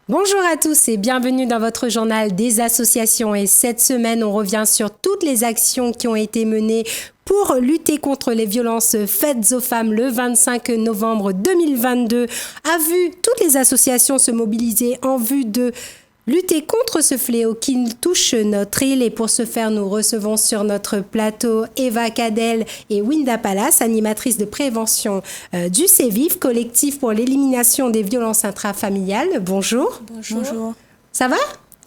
Bonjour à tous et bienvenue dans votre journal des associations. Et cette semaine, on revient sur toutes les actions qui ont été menées pour lutter contre les violences faites aux femmes. Le 25 novembre 2022 a vu toutes les associations se mobiliser en vue de lutter contre ce fléau qui touche notre île. Et pour ce faire, nous recevons sur notre plateau Eva Cadel et Winda Palace, animatrices de prévention du CEVIF, collectif pour l'élimination des violences intrafamiliales. Bonjour. Bonjour. Ça va ?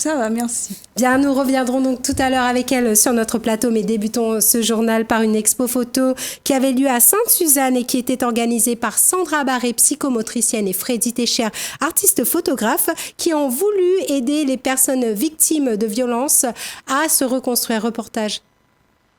Ça va, merci. Bien, nous reviendrons donc tout à l'heure avec elle sur notre plateau, mais débutons ce journal par une expo photo qui avait lieu à Sainte-Suzanne et qui était organisée par Sandra Barré, psychomotricienne, et Freddy Técher, artiste photographe, qui ont voulu aider les personnes victimes de violences à se reconstruire. Reportage.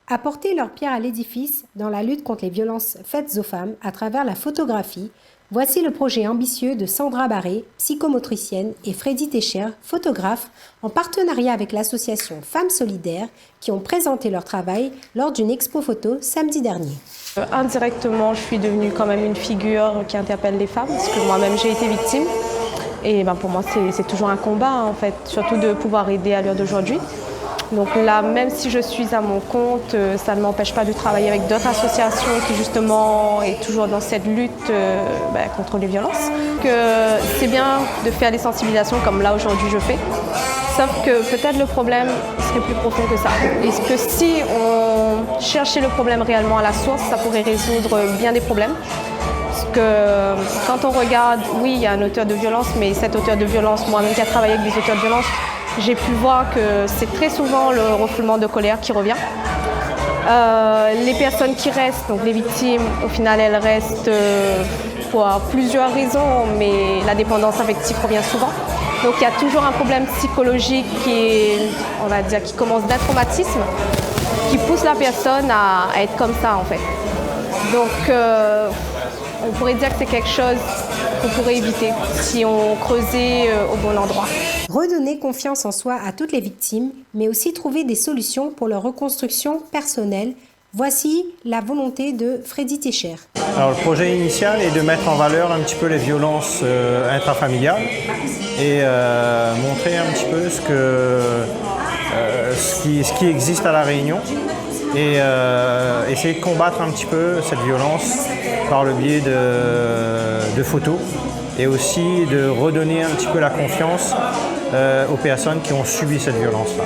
Apporter leur pierre à l'édifice dans la lutte contre les violences faites aux femmes à travers la photographie. Voici le projet ambitieux de Sandra Barré, psychomotricienne, et Freddy Técher, photographe, en partenariat avec l'association Femmes Solidaires, qui ont présenté leur travail lors d'une expo photo samedi dernier. Indirectement, je suis devenue quand même une figure qui interpelle les femmes, parce que moi-même j'ai été victime. Et pour moi, c'est toujours un combat, en fait, surtout de pouvoir aider à l'heure d'aujourd'hui. Donc là, même si je suis à mon compte, ça ne m'empêche pas de travailler avec d'autres associations qui justement est toujours dans cette lutte contre les violences. C'est bien de faire des sensibilisations comme là aujourd'hui je fais, sauf que peut-être le problème serait plus profond que ça. Et que si on cherchait le problème réellement à la source, ça pourrait résoudre bien des problèmes. Parce que quand on regarde, oui, il y a un auteur de violence, mais cet auteur de violence, moi-même qui a travaillé avec des auteurs de violence, j'ai pu voir que c'est très souvent le refoulement de colère qui revient. Les personnes qui restent, donc les victimes, au final, elles restent pour plusieurs raisons, mais la dépendance affective revient souvent. Donc il y a toujours un problème psychologique qui commence d'un traumatisme, qui pousse la personne à être comme ça en fait. Donc on pourrait dire que c'est quelque chose qu'on pourrait éviter si on creusait au bon endroit. Redonner confiance en soi à toutes les victimes, mais aussi trouver des solutions pour leur reconstruction personnelle. Voici la volonté de Freddy Técher. Alors, le projet initial est de mettre en valeur un petit peu les violences intrafamiliales et montrer un petit peu ce qui existe à La Réunion et essayer de combattre un petit peu cette violence par le biais de photos et aussi de redonner un petit peu la confiance aux personnes qui ont subi cette violence-là.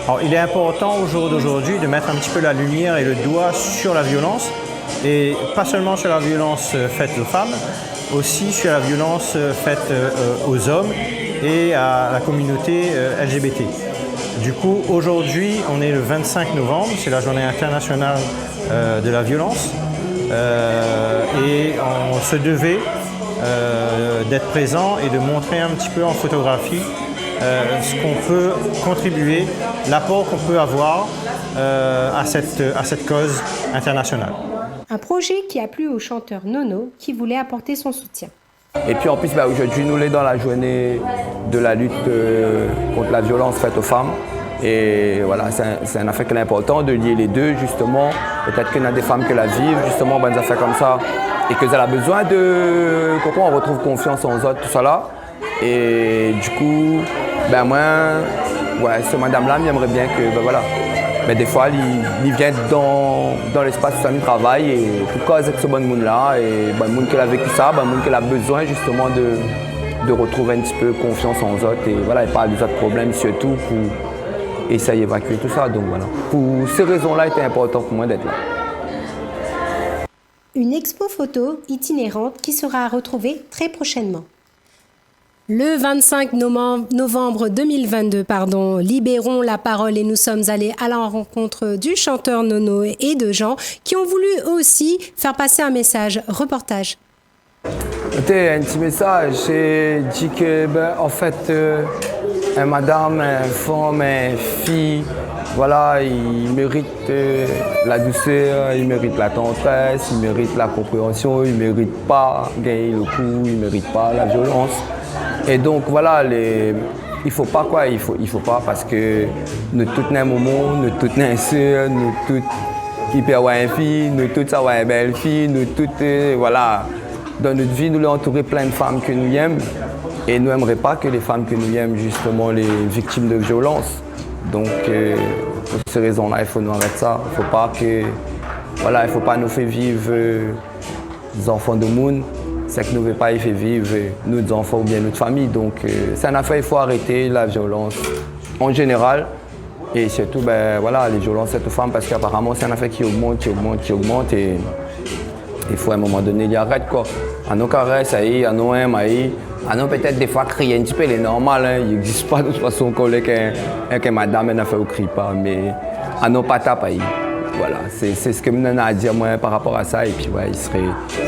Alors, il est important au jour d'aujourd'hui de mettre un petit peu la lumière et le doigt sur la violence, et pas seulement sur la violence faite aux femmes, aussi sur la violence faite aux hommes et à la communauté LGBT. Du coup, aujourd'hui, on est le 25 novembre, c'est la journée internationale de la violence, et on se devait d'être présent et de montrer un petit peu en photographie ce qu'on peut contribuer, l'apport qu'on peut avoir à cette cause internationale. Un projet qui a plu au chanteur Nono qui voulait apporter son soutien. Et puis en plus, aujourd'hui, nous sommes dans la journée de la lutte contre la violence faite aux femmes. Et voilà, c'est un affaire qui est important de lier les deux, justement. Peut-être qu'il y a des femmes qui la vivent, justement, des affaires comme ça, et qu'elles ont besoin de... Comment on retrouve confiance en eux, tout ça là. Et du coup, cette madame-là, j'aimerais bien que, voilà. Mais des fois, il vient dans l'espace où il travaille, et pour cause avec ce bon monde-là, et le monde qui a vécu ça, le monde qui a besoin, justement, de retrouver un petit peu confiance en eux, et voilà, il parle des autres problèmes, surtout pour essayer d'évacuer tout ça. Donc voilà. Pour ces raisons-là, il était important pour moi d'être là. Une expo photo itinérante qui sera retrouvée très prochainement. Le 25 novembre 2022, libérons la parole et nous sommes allés à la rencontre du chanteur Nono et de gens qui ont voulu aussi faire passer un message. Reportage. C'était un petit message, j'ai dit que, en fait, une madame, une femme, une fille, voilà, ils méritent la douceur, ils méritent la tendresse, ils méritent la compréhension, ils ne méritent pas gagner le coup, ils ne méritent pas la violence. Et donc voilà, il faut pas quoi, il faut pas parce que nous tous sommes au monde, nous tous sommes sœurs, nous tous hyper une fille, nous tous ça une belle fille, nous tous voilà, dans notre vie nous entouré plein de femmes que nous aimons et nous n'aimerions pas que les femmes que nous aimons justement les victimes de violences. Donc pour ces raisons-là, il faut nous arrêter ça. Il faut pas que voilà, il faut pas nous faire vivre des enfants de monde. C'est que nous ne voulons pas y faire vivre nos enfants ou bien notre famille. Donc c'est une affaire, il faut arrêter la violence en général. Et surtout, ben, voilà, les violences faites aux femmes, parce qu'apparemment, c'est une affaire qui augmente. Et il faut à un moment donné, il arrête quoi. À nos caresses, à nos aimes, à nos peut-être des fois crier un petit peu, c'est normal. Hein. Il n'existe pas de toute façon qu'on ait que madame n'a fait au cri pas. Mais à nos patates, voilà, c'est ce que je ai à dire moi, par rapport à ça. Et puis, ouais,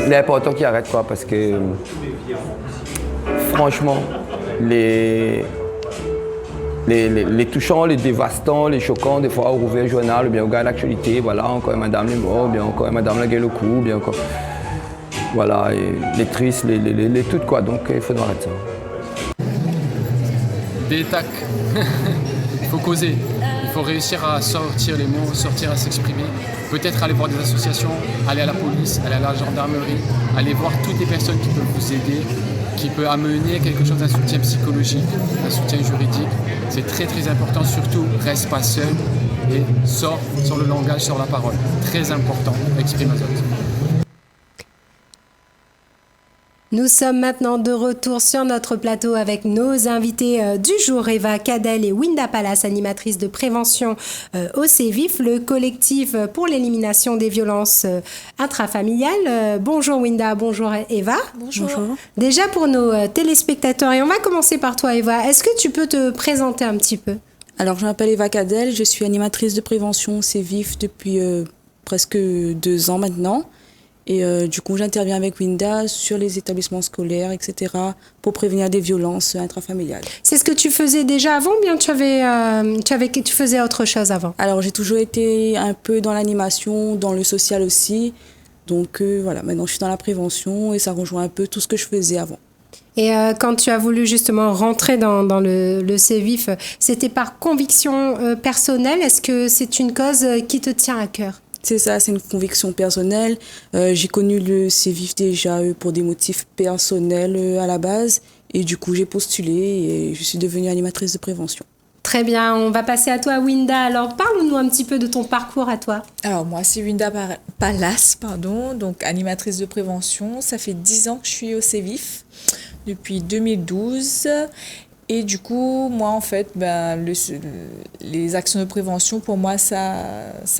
il est important qu'il arrête quoi, parce que franchement, les touchants, les dévastants, les choquants, des fois, on ouvre le journal, ou bien on regarde l'actualité, voilà, encore madame les morts, ou bien encore madame la gueule au cou, ou bien encore. Voilà, et les tristes, les toutes quoi, donc il faut arrêter ça. Des tacs. Il faut causer. Il faut réussir à sortir les mots, sortir à s'exprimer. Peut-être aller voir des associations, aller à la police, aller à la gendarmerie, aller voir toutes les personnes qui peuvent vous aider, qui peut amener quelque chose, un soutien psychologique, un soutien juridique. C'est très très important, surtout reste pas seul et sors sur le langage, sur la parole. Très important, exprime aux autres. Nous sommes maintenant de retour sur notre plateau avec nos invités du jour, Eva Cadel et Winda Palace, animatrice de prévention au CEVIF, le collectif pour l'élimination des violences intrafamiliales. Bonjour Winda, bonjour Eva. Bonjour. Déjà pour nos téléspectateurs, et on va commencer par toi Eva, est-ce que tu peux te présenter un petit peu ? Alors je m'appelle Eva Cadel, je suis animatrice de prévention au CEVIF depuis presque 2 ans maintenant. Et du coup, j'interviens avec Winda sur les établissements scolaires, etc., pour prévenir des violences intrafamiliales. C'est ce que tu faisais déjà avant ou bien tu faisais autre chose avant ? Alors, j'ai toujours été un peu dans l'animation, dans le social aussi. Donc voilà, maintenant je suis dans la prévention et ça rejoint un peu tout ce que je faisais avant. Et quand tu as voulu justement rentrer dans le CEVIF, c'était par conviction personnelle ? Est-ce que c'est une cause qui te tient à cœur ? C'est ça, c'est une conviction personnelle. J'ai connu le CEVIF déjà pour des motifs personnels à la base. Et du coup, j'ai postulé et je suis devenue animatrice de prévention. Très bien, on va passer à toi, Winda. Alors, parle-nous un petit peu de ton parcours à toi. Alors, moi, c'est Winda Palace, donc animatrice de prévention. Ça fait 10 ans que je suis au CEVIF, depuis 2012. Et du coup, moi, en fait, les actions de prévention, pour moi, ça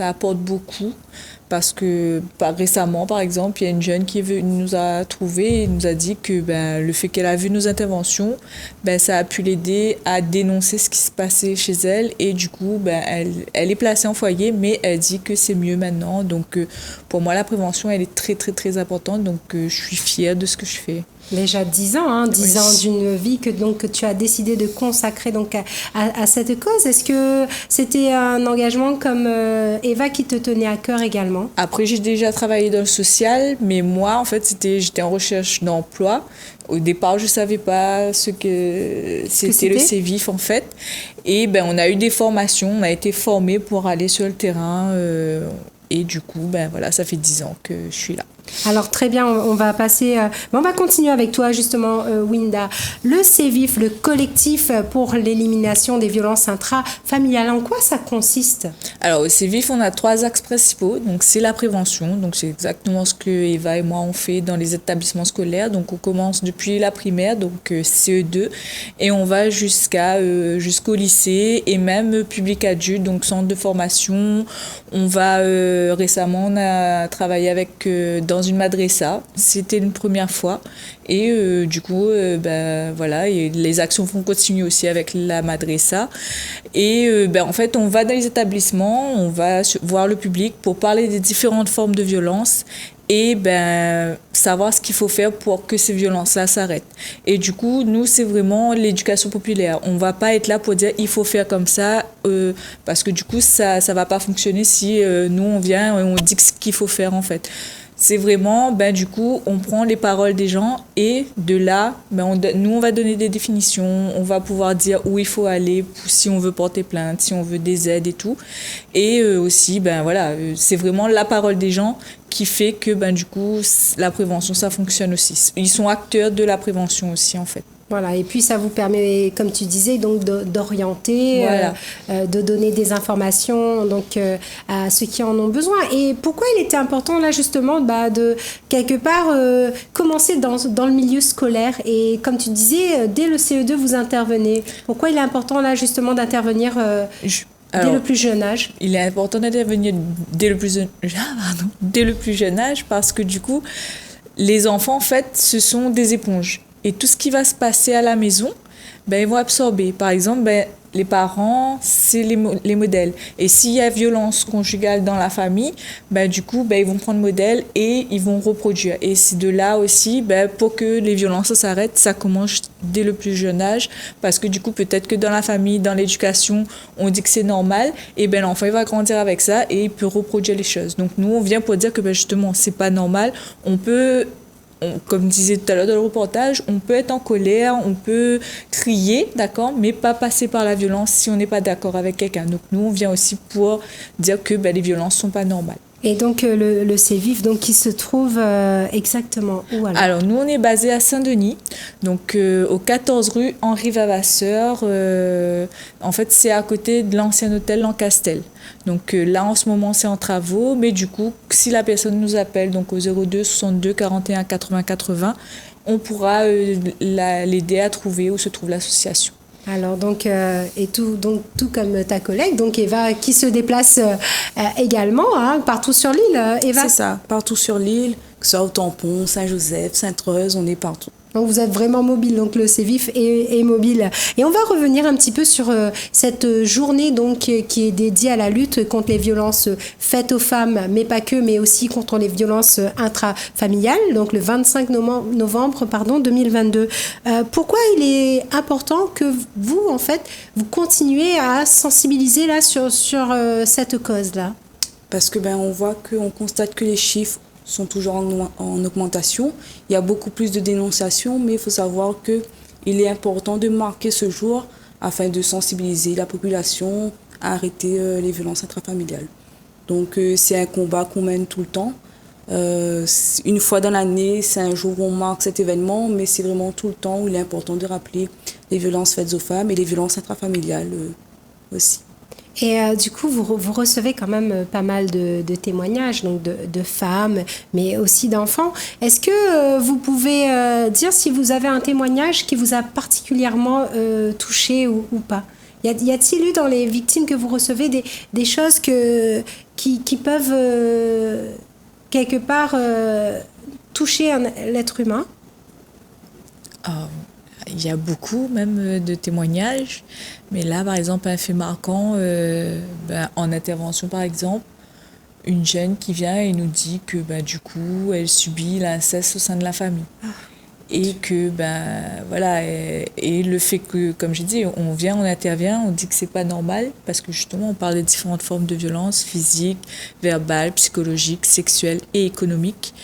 apporte beaucoup. Parce que récemment, par exemple, il y a une jeune qui nous a trouvés et nous a dit que le fait qu'elle a vu nos interventions, ça a pu l'aider à dénoncer ce qui se passait chez elle. Et du coup, elle est placée en foyer, mais elle dit que c'est mieux maintenant. Donc, pour moi, la prévention, elle est très, très, très importante. Donc, je suis fière de ce que je fais. Déjà 10 ans, 10 oui. ans d'une vie que tu as décidé de consacrer donc à cette cause. Est-ce que c'était un engagement comme Eva qui te tenait à cœur également ? Après, j'ai déjà travaillé dans le social, mais moi, en fait, j'étais en recherche d'emploi. Au départ, je ne savais pas ce que c'était le CEVIF, en fait. Et on a eu des formations, on a été formés pour aller sur le terrain. Et du coup, voilà, ça fait 10 ans que je suis là. Alors très bien, on va continuer avec toi justement, Winda. Le CEVIF, le collectif pour l'élimination des violences intrafamiliales, en quoi ça consiste ? Alors au CEVIF, on a 3 axes principaux. Donc c'est la prévention, donc c'est exactement ce que Eva et moi on fait dans les établissements scolaires. Donc on commence depuis la primaire, donc CE2, et on va jusqu'au lycée et même public adulte, donc centre de formation. On va récemment on a travaillé avec dans une madrasa, c'était une première fois Et du coup, voilà, et les actions vont continuer aussi avec la Madressa. Et en fait, on va dans les établissements, on va voir le public pour parler des différentes formes de violence et savoir ce qu'il faut faire pour que ces violences-là s'arrêtent. Et du coup, nous, c'est vraiment l'éducation populaire. On ne va pas être là pour dire il faut faire comme ça, parce que du coup, ça ne va pas fonctionner si nous, on vient et on dit ce qu'il faut faire en fait. C'est vraiment, du coup, on prend les paroles des gens et de là, nous, on va donner des définitions, on va pouvoir dire où il faut aller si on veut porter plainte, si on veut des aides et tout. Et aussi, voilà, c'est vraiment la parole des gens qui fait que, du coup, la prévention, ça fonctionne aussi. Ils sont acteurs de la prévention aussi, en fait. Voilà, et puis ça vous permet, comme tu disais, donc d'orienter, Voilà. de donner des informations donc, à ceux qui en ont besoin. Et pourquoi il était important là justement de quelque part commencer dans le milieu scolaire et comme tu disais, dès le CE2 vous intervenez. Pourquoi il est important là justement d'intervenir dès le plus jeune âge? Il est important d'intervenir dès le plus jeune âge parce que du coup, les enfants en fait, ce sont des éponges. Et tout ce qui va se passer à la maison, ils vont absorber. Par exemple, les parents, c'est les modèles. Et s'il y a violence conjugale dans la famille, du coup, ils vont prendre modèle et ils vont reproduire. Et c'est de là aussi, pour que les violences s'arrêtent, ça commence dès le plus jeune âge. Parce que du coup, peut-être que dans la famille, dans l'éducation, on dit que c'est normal. Et l'enfant, il va grandir avec ça et il peut reproduire les choses. Donc nous, on vient pour dire que justement, c'est pas normal. Comme disait tout à l'heure dans le reportage, on peut être en colère, on peut crier, d'accord, mais pas passer par la violence si on n'est pas d'accord avec quelqu'un. Donc nous, on vient aussi pour dire que les violences ne sont pas normales. Et donc le CEVIF, donc, qui se trouve exactement où alors nous, on est basé à Saint-Denis, donc au 14 rue Henri Vavasseur. En fait, c'est à côté de l'ancien hôtel Lancastel. Donc là, en ce moment, c'est en travaux, mais du coup, si la personne nous appelle donc au 02 62 41 80 80, on pourra l'aider à trouver où se trouve l'association. Alors donc tout comme ta collègue, donc Eva, qui se déplace également partout sur l'île, Eva. C'est ça, partout sur l'île, que ce soit au Tampon, Saint-Joseph, Sainte-Rose, on est partout. Donc vous êtes vraiment mobile, donc le CEVIF est mobile. Et on va revenir un petit peu sur cette journée donc qui est dédiée à la lutte contre les violences faites aux femmes, mais pas que, mais aussi contre les violences intrafamiliales, donc le 25 novembre 2022. Pourquoi il est important que vous, en fait, vous continuez à sensibiliser là sur cette cause-là? Parce que on constate que les chiffres sont toujours en augmentation. Il y a beaucoup plus de dénonciations, mais il faut savoir qu'il est important de marquer ce jour afin de sensibiliser la population à arrêter les violences intrafamiliales. Donc c'est un combat qu'on mène tout le temps. Une fois dans l'année, c'est un jour où on marque cet événement, mais c'est vraiment tout le temps où il est important de rappeler les violences faites aux femmes et les violences intrafamiliales aussi. Et du coup, vous recevez quand même pas mal de témoignages, donc de femmes, mais aussi d'enfants. Est-ce que vous pouvez dire si vous avez un témoignage qui vous a particulièrement touché ou pas? Y a-t-il eu dans les victimes que vous recevez des choses qui peuvent quelque part toucher l'être humain? Il y a beaucoup même de témoignages, mais là par exemple un fait marquant, en intervention par exemple, une jeune qui vient et nous dit que du coup elle subit l'inceste au sein de la famille. Et que voilà, et le fait que, comme j'ai dit, on intervient, on dit que c'est pas normal parce que justement on parle des différentes formes de violence physique, verbale, psychologique, sexuelle et économique.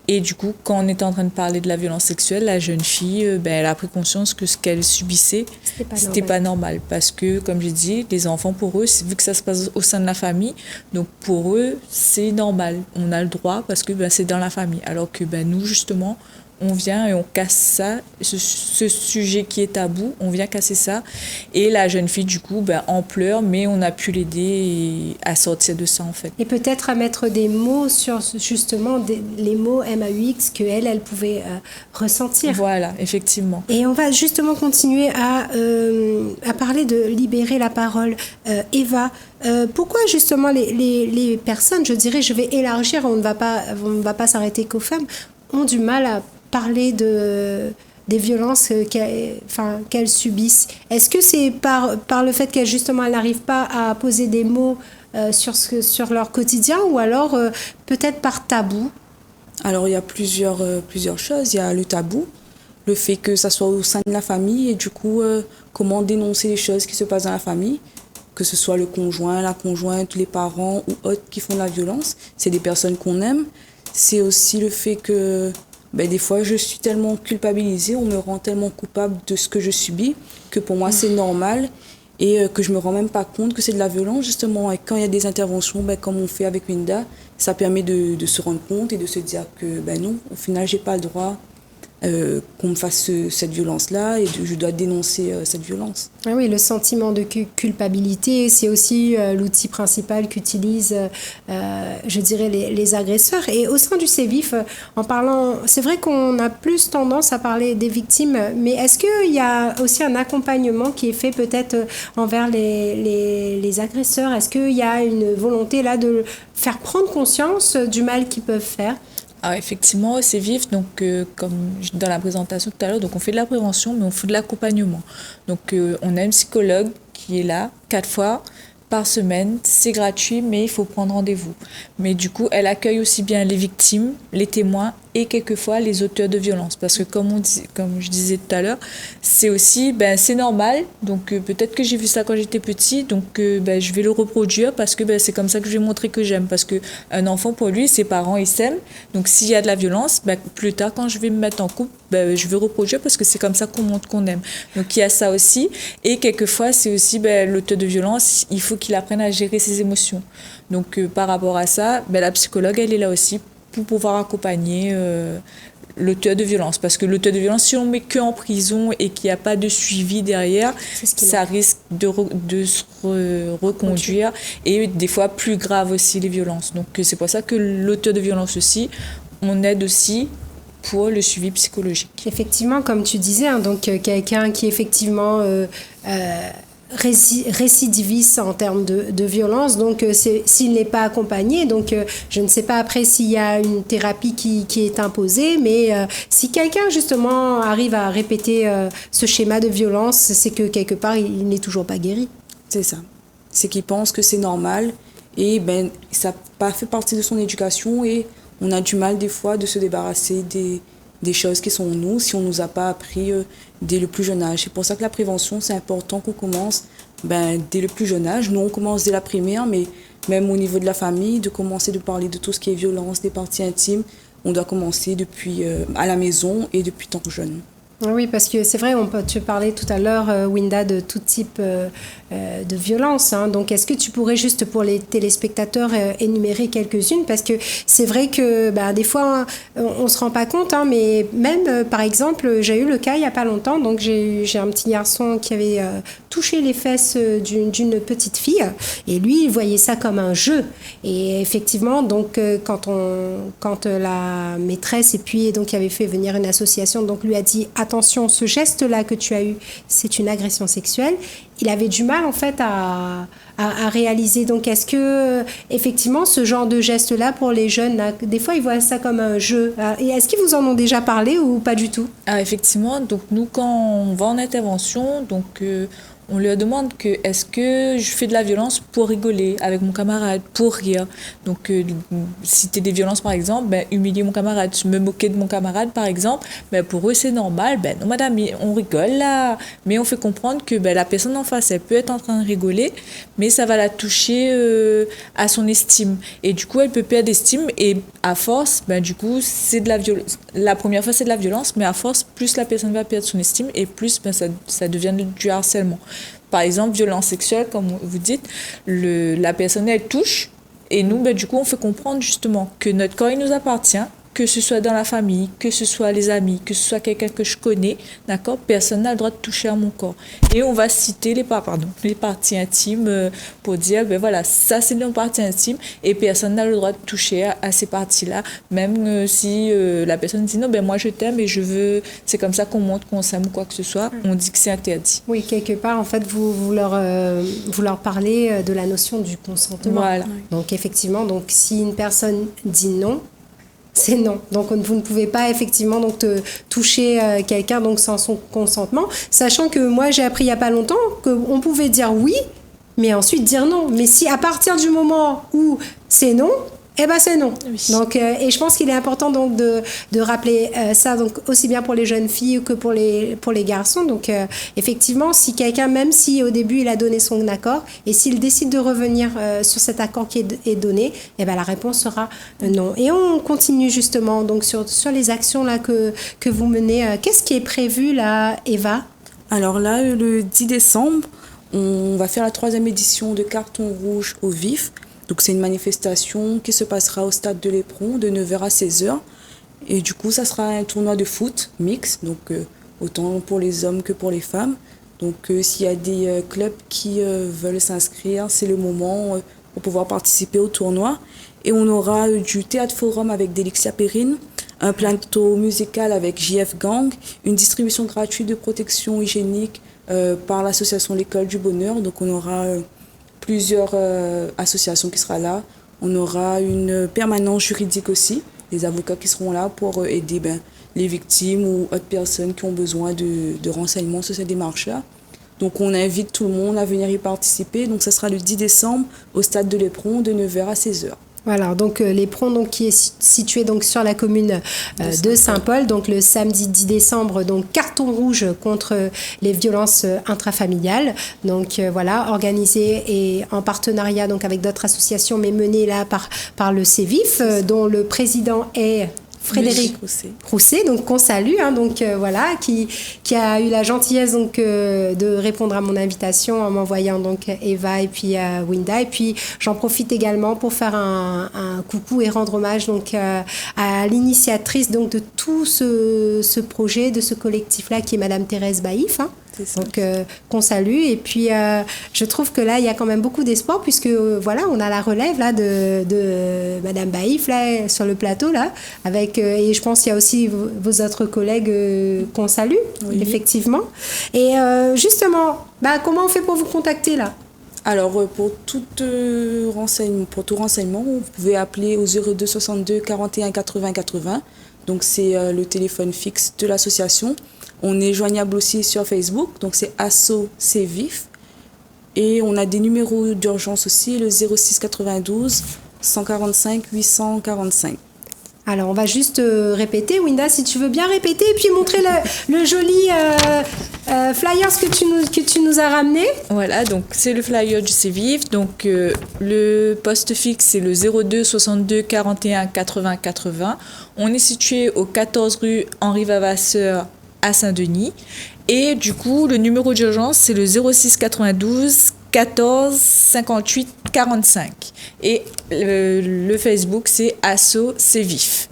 Et du coup, quand on était en train de parler de la violence sexuelle, la jeune fille, elle a pris conscience que ce qu'elle subissait, c'était pas normal. Parce que, comme j'ai dit, les enfants, pour eux, vu que ça se passe au sein de la famille, donc pour eux, c'est normal. On a le droit parce que c'est dans la famille. Alors que nous, justement, on vient et on casse ça, ce sujet qui est tabou, on vient casser ça. Et la jeune fille, du coup, en pleure, mais on a pu l'aider à sortir de ça, en fait. Et peut-être à mettre des mots sur, justement, les mots MAUX qu'elle pouvait ressentir. Voilà, effectivement. Et on va justement continuer à parler de libérer la parole. Eva, pourquoi justement les personnes, je dirais, je vais élargir, on ne va pas s'arrêter qu'aux femmes, ont du mal à parler des violences qu'elles subissent. Est-ce que c'est par le fait qu'elles justement elles n'arrivent pas à poser des mots sur leur quotidien, ou alors peut-être par tabou? Alors, il y a plusieurs choses. Il y a le tabou, le fait que ça soit au sein de la famille, et du coup, comment dénoncer les choses qui se passent dans la famille, que ce soit le conjoint, la conjointe, les parents ou autres qui font de la violence. C'est des personnes qu'on aime. C'est aussi le fait que des fois, je suis tellement culpabilisée, on me rend tellement coupable de ce que je subis, que pour moi, c'est normal, et que je me rends même pas compte que c'est de la violence, justement. Et quand il y a des interventions, comme on fait avec Winda, ça permet de se rendre compte et de se dire que non, au final, j'ai pas le droit qu'on me fasse cette violence-là, et je dois dénoncer cette violence. Ah oui, le sentiment de culpabilité, c'est aussi l'outil principal qu'utilisent, je dirais, les agresseurs. Et au sein du CEVIF, en parlant, c'est vrai qu'on a plus tendance à parler des victimes, mais est-ce qu'il y a aussi un accompagnement qui est fait peut-être envers les agresseurs? Est-ce qu'il y a une volonté là de faire prendre conscience du mal qu'ils peuvent faire? Alors effectivement, c'est vif, donc comme dans la présentation tout à l'heure, donc on fait de la prévention, mais on fait de l'accompagnement. Donc on a une psychologue qui est là 4 fois par semaine, c'est gratuit, mais il faut prendre rendez-vous. Mais du coup, elle accueille aussi bien les victimes, les témoins et quelquefois les auteurs de violences. Parce que comme je disais tout à l'heure, c'est aussi, c'est normal. Donc peut-être que j'ai vu ça quand j'étais petit, donc je vais le reproduire parce que c'est comme ça que je vais montrer que j'aime. Parce qu'un enfant, pour lui, ses parents, ils s'aiment. Donc s'il y a de la violence, plus tard, quand je vais me mettre en couple, je vais reproduire parce que c'est comme ça qu'on montre qu'on aime. Donc il y a ça aussi. Et quelquefois, c'est aussi l'auteur de violence, il faut qu'il apprenne à gérer ses émotions. Donc par rapport à ça, la psychologue, elle est là aussi pour pouvoir accompagner l'auteur de violence. Parce que l'auteur de violence, si on ne met qu'en prison et qu'il n'y a pas de suivi derrière, ça risque de se reconduire, et des fois plus grave aussi les violences. Donc c'est pour ça que l'auteur de violence aussi, on aide aussi pour le suivi psychologique. Effectivement, comme tu disais, donc quelqu'un qui effectivement récidiviste en termes de violence, donc s'il n'est pas accompagné, donc je ne sais pas après s'il y a une thérapie qui est imposée, mais si quelqu'un justement arrive à répéter ce schéma de violence, c'est que quelque part il n'est toujours pas guéri. C'est ça, c'est qu'il pense que c'est normal, et ça n'a pas fait partie de son éducation, et on a du mal des fois de se débarrasser des choses qui sont en nous si on ne nous a pas appris dès le plus jeune âge. C'est pour ça que la prévention, c'est important qu'on commence dès le plus jeune âge. Nous, on commence dès la primaire, mais même au niveau de la famille, de commencer de parler de tout ce qui est violence, des parties intimes, on doit commencer depuis à la maison et depuis tant jeune. Oui, parce que c'est vrai, tu parlais tout à l'heure, Winda, de tout type de violence. Donc, est-ce que tu pourrais juste pour les téléspectateurs énumérer quelques-unes? Parce que c'est vrai que des fois, on ne se rend pas compte, mais même, par exemple, j'ai eu le cas il n'y a pas longtemps. Donc, j'ai un petit garçon qui avait touché les fesses d'une petite fille. Et lui, il voyait ça comme un jeu. Et effectivement, donc, quand la maîtresse, et puis donc, il avait fait venir une association, donc lui a dit « Attention, ce geste-là que tu as eu, c'est une agression sexuelle », il avait du mal en fait à réaliser. Donc est-ce que effectivement ce genre de geste-là pour les jeunes, là, des fois ils voient ça comme un jeu. Et est-ce qu'ils vous en ont déjà parlé ou pas du tout? Effectivement, donc nous quand on va en intervention, donc on leur demande que est-ce que je fais de la violence pour rigoler avec mon camarade, pour rire. Donc si c'était des violences par exemple, humilier mon camarade, me moquer de mon camarade par exemple, pour eux c'est normal. Non madame, on rigole là, mais on fait comprendre que la personne en face, elle peut être en train de rigoler, mais ça va la toucher à son estime. Et du coup elle peut perdre estime, et à force, du coup c'est de la violence. La première fois c'est de la violence, mais à force, plus la personne va perdre son estime, et plus ça devient du harcèlement. Par exemple, violence sexuelle, comme vous dites, la personne, elle touche, et nous, du coup, on fait comprendre justement que notre corps, il nous appartient, que ce soit dans la famille, que ce soit les amis, que ce soit quelqu'un que je connais, d'accord, personne n'a le droit de toucher à mon corps. Et on va citer les parties intimes pour dire, voilà, ça c'est nos parties intimes, et personne n'a le droit de toucher à ces parties-là, même si la personne dit non, moi je t'aime et je veux, c'est comme ça qu'on montre qu'on s'aime ou quoi que ce soit, on dit que c'est interdit. Oui, quelque part, en fait, vous leur parlez de la notion du consentement. Voilà. Donc effectivement, donc si une personne dit non, C'est non. Donc vous ne pouvez pas effectivement donc toucher quelqu'un donc sans son consentement, sachant que moi j'ai appris il y a pas longtemps qu'on pouvait dire oui, mais ensuite dire non. Mais si à partir du moment où c'est non, eh ben c'est non. Oui. Donc et je pense qu'il est important donc de rappeler ça donc aussi bien pour les jeunes filles que pour les garçons. Donc effectivement, si quelqu'un, même si au début il a donné son accord, et s'il décide de revenir sur cet accord qui est donné, eh ben la réponse sera non. Et on continue justement donc sur les actions là que vous menez. Qu'est-ce qui est prévu là, Eva? Alors là, le 10 décembre, on va faire la 3e édition de Carton Rouge au Vif. Donc c'est une manifestation qui se passera au stade de l'Éperon de 9h à 16h. Et du coup, ça sera un tournoi de foot mix, donc autant pour les hommes que pour les femmes. Donc s'il y a des clubs qui veulent s'inscrire, c'est le moment pour pouvoir participer au tournoi. Et on aura du théâtre forum avec Delixia Perrine, un plateau musical avec JF Gang, une distribution gratuite de protection hygiénique par l'association L'École du Bonheur. Donc on aura plusieurs associations qui seront là. On aura une permanence juridique aussi, des avocats qui seront là pour aider les victimes ou autres personnes qui ont besoin de renseignements sur ces démarches-là. Donc on invite tout le monde à venir y participer. Donc ça sera le 10 décembre au stade de l'Éperon de 9h à 16h. Voilà, donc l'Éperon donc qui est situé donc sur la commune de Saint-Paul, donc le samedi 10 décembre, donc carton rouge contre les violences intrafamiliales. Donc voilà, organisé et en partenariat donc avec d'autres associations, mais mené là par le CEVIF, dont le président est Frédéric Rousset, donc qu'on salue, hein, donc voilà, qui a eu la gentillesse donc de répondre à mon invitation en m'envoyant donc Eva et puis Winda, et puis j'en profite également pour faire un coucou et rendre hommage donc à l'initiatrice donc de tout ce projet, de ce collectif là qui est Madame Thérèse Baïf, hein. Donc qu'on salue, et puis je trouve que là il y a quand même beaucoup d'espoir puisque voilà, on a la relève là de Madame Baïf là sur le plateau là avec et je pense qu'il y a aussi vos autres collègues qu'on salue, oui. Effectivement. Et justement, comment on fait pour vous contacter là? Alors pour tout renseignement, vous pouvez appeler au 02 62 41 80 80. Donc c'est le téléphone fixe de l'association. On est joignable aussi sur Facebook, donc c'est Asso CEVIF. Et on a des numéros d'urgence aussi, le 06 92 145 845. Alors, on va juste répéter. Winda, si tu veux bien répéter, et puis montrer le joli flyer que tu nous as ramené. Voilà, donc c'est le flyer du CEVIF. Donc, le poste fixe, c'est le 02 62 41 80 80. On est situé au 14 rue Henri Vavasseur à Saint-Denis. Et du coup, le numéro d'urgence, c'est le 06 92 14 58 45. Et le Facebook, c'est Asso CEVIF.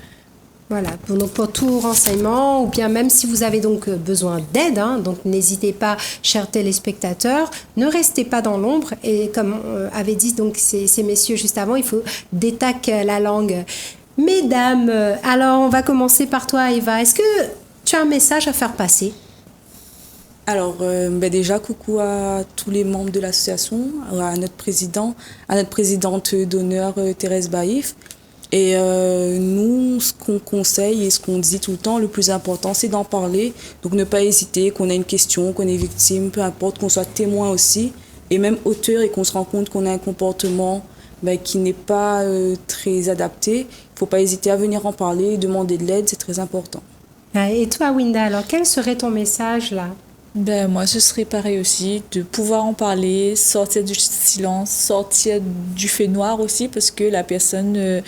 Voilà, donc pour tout renseignement, ou bien même si vous avez donc besoin d'aide, hein, donc n'hésitez pas, chers téléspectateurs, ne restez pas dans l'ombre. Et comme avait dit donc ces messieurs juste avant, il faut détaquer la langue. Mesdames, alors on va commencer par toi, Eva. Est-ce que tu as un message à faire passer? Alors, déjà, coucou à tous les membres de l'association, à notre présidente d'honneur, Thérèse Baïf. Et nous, ce qu'on conseille et ce qu'on dit tout le temps, le plus important, c'est d'en parler. Donc, ne pas hésiter, qu'on ait une question, qu'on est victime, peu importe, qu'on soit témoin aussi, et même auteur, et qu'on se rend compte qu'on a un comportement qui n'est pas très adapté. Il ne faut pas hésiter à venir en parler, demander de l'aide, c'est très important. Et toi, Winda, alors quel serait ton message là? Moi, ce serait pareil aussi, de pouvoir en parler, sortir du silence, sortir du fait noir aussi, parce que la personne,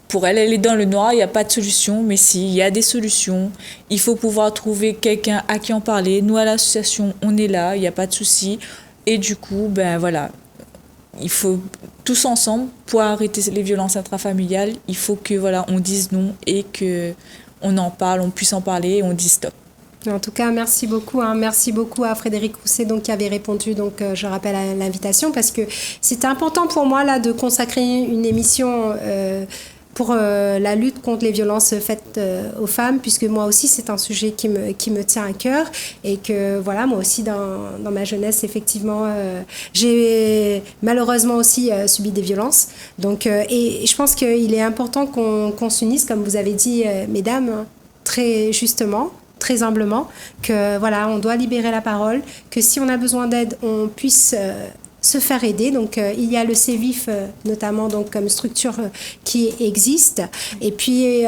pour elle est dans le noir, il n'y a pas de solution, mais si, il y a des solutions. Il faut pouvoir trouver quelqu'un à qui en parler. Nous, à l'association, on est là, il n'y a pas de souci. Et du coup, voilà, il faut tous ensemble, pour arrêter les violences intrafamiliales, il faut que voilà, on dise non et qu'on en parle, on puisse en parler et on dise stop. En tout cas, merci beaucoup. Hein. Merci beaucoup à Frédéric Rousset donc, qui avait répondu, donc, je rappelle, à l'invitation, parce que c'était important pour moi là, de consacrer une émission pour la lutte contre les violences faites aux femmes, puisque moi aussi c'est un sujet qui me tient à cœur, et que voilà, moi aussi dans ma jeunesse effectivement j'ai malheureusement aussi subi des violences. Donc et je pense qu'il est important qu'on s'unisse, comme vous avez dit mesdames, très justement, très humblement, que voilà, on doit libérer la parole, que si on a besoin d'aide, on puisse se faire aider. Donc il y a le CEVIF notamment, donc comme structure qui existe, et puis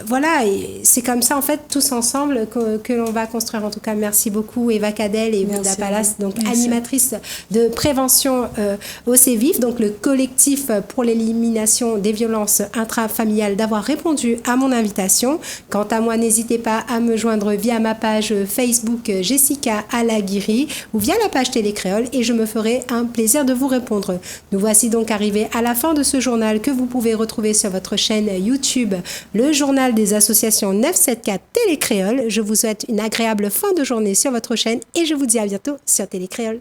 voilà, et c'est comme ça en fait tous ensemble que l'on va construire. En tout cas, merci beaucoup Eva Cadel et Winda Palace, donc animatrice de prévention au CEVIF, donc le collectif pour l'élimination des violences intrafamiliales, d'avoir répondu à mon invitation. Quant à moi, n'hésitez pas à me joindre via ma page Facebook Jessica Alaguiri ou via la page Télé Créole, et je me ferai un plaisir de vous répondre. Nous voici donc arrivés à la fin de ce journal que vous pouvez retrouver sur votre chaîne YouTube, le journal des associations 974 Télé Créole. Je vous souhaite une agréable fin de journée sur votre chaîne et je vous dis à bientôt sur Télé Créole.